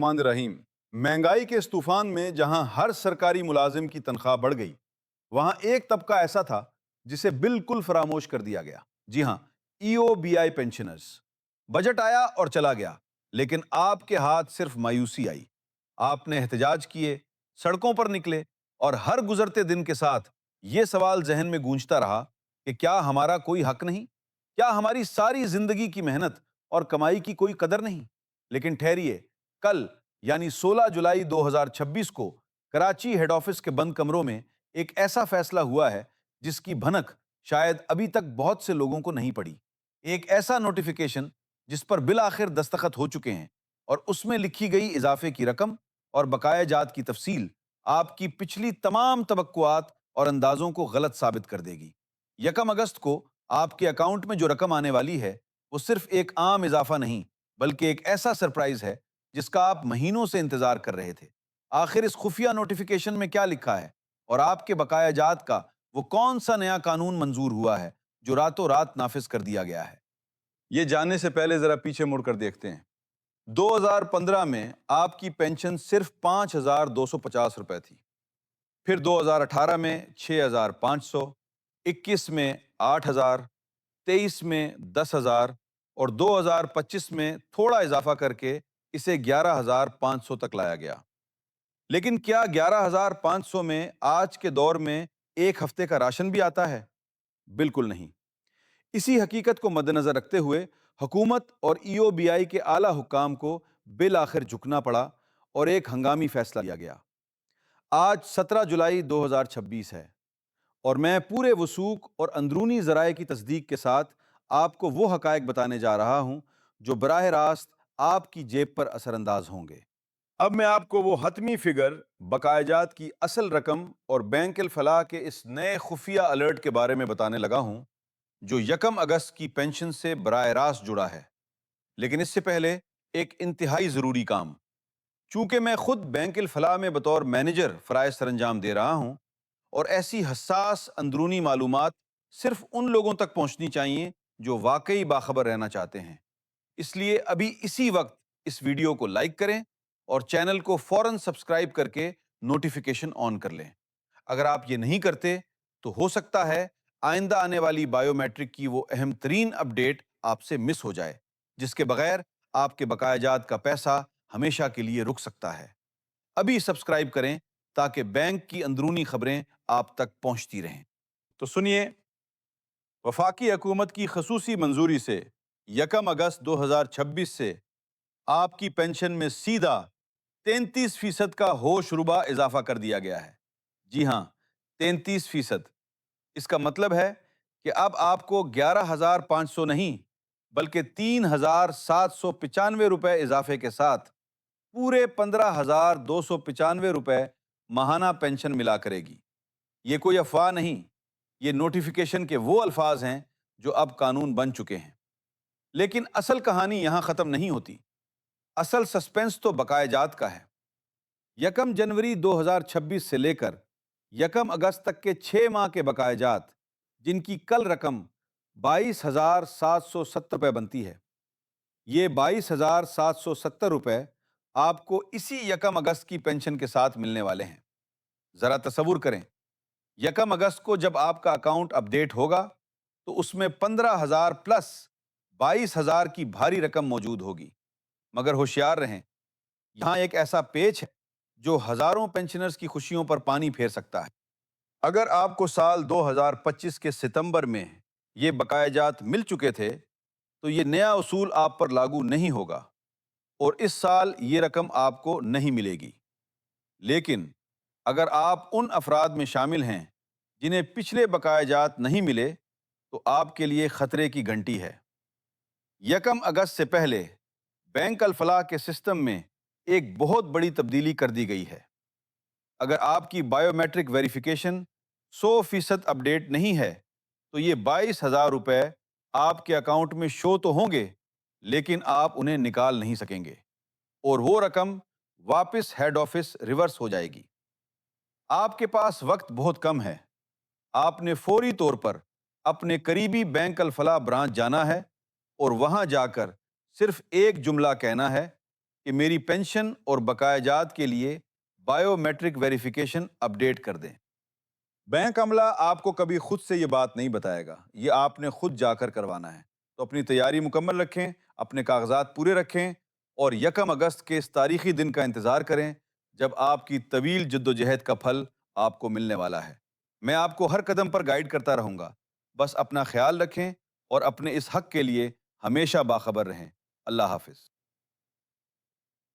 मान रहीम। महंगाई के इस तूफान में जहां हर सरकारी मुलाजिम की तनख्वाह बढ़ गई, वहां एक तबका ऐसा था जिसे बिल्कुल फरामोश कर दिया गया। जी हां, ईओबीआई पेंशनर्स। बजट आया और चला गया, लेकिन आपके हाथ सिर्फ मायूसी आई। आपने एहतजाज किए, सड़कों पर निकले, और हर गुजरते दिन के साथ ये सवाल जहन में गूंजता रहा कि क्या हमारा कोई हक नहीं? क्या हमारी सारी जिंदगी की मेहनत और कमाई की कोई कदर नहीं? लेकिन ठहरिए, कल यानी 16 जुलाई 2026 को कराची हेड ऑफिस के बंद कमरों में एक ऐसा फैसला हुआ है जिसकी भनक शायद अभी तक बहुत से लोगों को नहीं पड़ी। एक ऐसा नोटिफिकेशन जिस पर बिल आखिर दस्तखत हो चुके हैं, और उसमें लिखी गई इजाफे की रकम और बकाया जात की तफसील आपकी पिछली तमाम तवक्कुआत और अंदाजों को गलत साबित कर देगी। 1 अगस्त को आपके अकाउंट में जो रकम आने वाली है, वो सिर्फ एक आम इजाफा नहीं, बल्कि एक ऐसा सरप्राइज है जिसका आप महीनों से इंतजार कर रहे थे। आखिर इस खुफिया नोटिफिकेशन में क्या लिखा है, और आपके बकाया जात का वो कौन सा नया कानून मंजूर हुआ है जो रातों रात नाफिज कर दिया गया है? ये जानने से पहले जरा पीछे मुड़कर देखते हैं। 2015 में आपकी पेंशन सिर्फ 5,250 रुपए थी। फिर 2018 में 6,500, 21 में 8,000, 23 में 10,000, और 2025 में थोड़ा इजाफा करके इसे 11,500 तक लाया गया। लेकिन क्या 11,500 में आज के दौर में एक हफ्ते का राशन भी आता है? बिल्कुल नहीं। इसी हकीकत को मद्देनजर रखते हुए हुकूमत और ईओबीआई के आला हुक्काम को बिल आखिर झुकना पड़ा और एक हंगामी फैसला लिया गया। आज 17 जुलाई 2026 है, और मैं पूरे वसूख और अंदरूनी ज़राए की तस्दीक के साथ आपको वो हकायक बताने जा रहा हूं जो बराह रास्त आपकी जेब पर असरअंदाज होंगे। अब मैं आपको वो हतमी फिगर, बकायाजात की असल रकम और बैंक फलाह के इस नए खुफिया अलर्ट के बारे में बताने लगा हूं जो 1 अगस्त की पेंशन से बराह रास्त जुड़ा है। लेकिन इससे पहले एक इंतहाई ज़रूरी काम। चूंकि मैं खुद बैंक फलाह में बतौर मैनेजर फ़राइज़ सरंजाम दे रहा हूं, और ऐसी हसास अंदरूनी मालूमात सिर्फ उन लोगों तक पहुंचनी चाहिए जो वाकई बाखबर रहना चाहते हैं, इसलिए अभी इसी वक्त इस वीडियो को लाइक करें और चैनल को फौरन सब्सक्राइब करके नोटिफिकेशन ऑन कर लें। अगर आप ये नहीं करते तो हो सकता है आइंदा आने वाली बायोमेट्रिक की वो अहम तरीन अपडेट आपसे मिस हो जाए, जिसके बगैर आपके बकायाजात का पैसा हमेशा के लिए रुक सकता है। अभी सब्सक्राइब करें ताकि बैंक की अंदरूनी खबरें आप तक पहुंचती रहें। तो सुनिए, वफाकी हुकूमत की खसूसी मंजूरी से 1 अगस्त 2026 से आपकी पेंशन में सीधा 33% का होशरुबा इजाफा कर दिया गया है। जी हाँ, 33%। इसका मतलब है कि अब आपको 11,500 नहीं, बल्कि 3,795 इजाफे के साथ पूरे 15,295 माहाना पेंशन मिला करेगी। ये कोई अफवाह नहीं, ये नोटिफिकेशन के वो अल्फाज हैं जो अब कानून बन चुके हैं। लेकिन असल कहानी यहां खत्म नहीं होती। असल सस्पेंस तो बकायाजात का है। 1 जनवरी 2026 से लेकर 1 अगस्त तक के 6 माह के बकायाजात, जिनकी कल रकम 22,770 रुपये बनती है, ये 22,770 रुपये आपको इसी 1 अगस्त की पेंशन के साथ मिलने वाले हैं। जरा तसव्वुर करें, 1 अगस्त को जब आपका अकाउंट अपडेट होगा तो उसमें 15,000 प्लस 22,000 की भारी रकम मौजूद होगी। मगर होशियार रहें, यहाँ एक ऐसा पेच है जो हजारों पेंशनर्स की खुशियों पर पानी फेर सकता है। अगर आपको साल 2025 के सितंबर में ये बकायाजात मिल चुके थे तो ये नया उसूल आप पर लागू नहीं होगा, और इस साल ये रकम आपको नहीं मिलेगी। लेकिन अगर आप उन अफराद में शामिल हैं जिन्हें पिछले बकायाजात नहीं मिले, तो आपके लिए खतरे की घंटी है। 1 अगस्त से पहले बैंक अलफलाह के सिस्टम में एक बहुत बड़ी तब्दीली कर दी गई है। अगर आपकी बायोमेट्रिक वेरिफिकेशन 100% अपडेट नहीं है तो ये 22,000 रुपये आपके अकाउंट में शो तो होंगे, लेकिन आप उन्हें निकाल नहीं सकेंगे, और वो रकम वापस हेड ऑफिस रिवर्स हो जाएगी। आपके पास वक्त बहुत कम है। आपने फौरी तौर पर अपने करीबी बैंक अलफलाह ब्रांच जाना है, और वहां जाकर सिर्फ एक जुमला कहना है کہ میری پینشن اور بقایا جات کے لیے بایو میٹرک ویریفیکیشن اپڈیٹ کر دیں۔ بینک عملہ آپ کو کبھی خود سے یہ بات نہیں بتائے گا، یہ آپ نے خود جا کر کروانا ہے۔ تو اپنی تیاری مکمل رکھیں، اپنے کاغذات پورے رکھیں اور 1 اگست کے اس تاریخی دن کا انتظار کریں جب آپ کی طویل جدوجہد کا پھل آپ کو ملنے والا ہے۔ میں آپ کو ہر قدم پر گائیڈ کرتا رہوں گا، بس اپنا خیال رکھیں اور اپنے اس حق کے لیے ہمیشہ باخبر رہیں۔ اللہ حافظ۔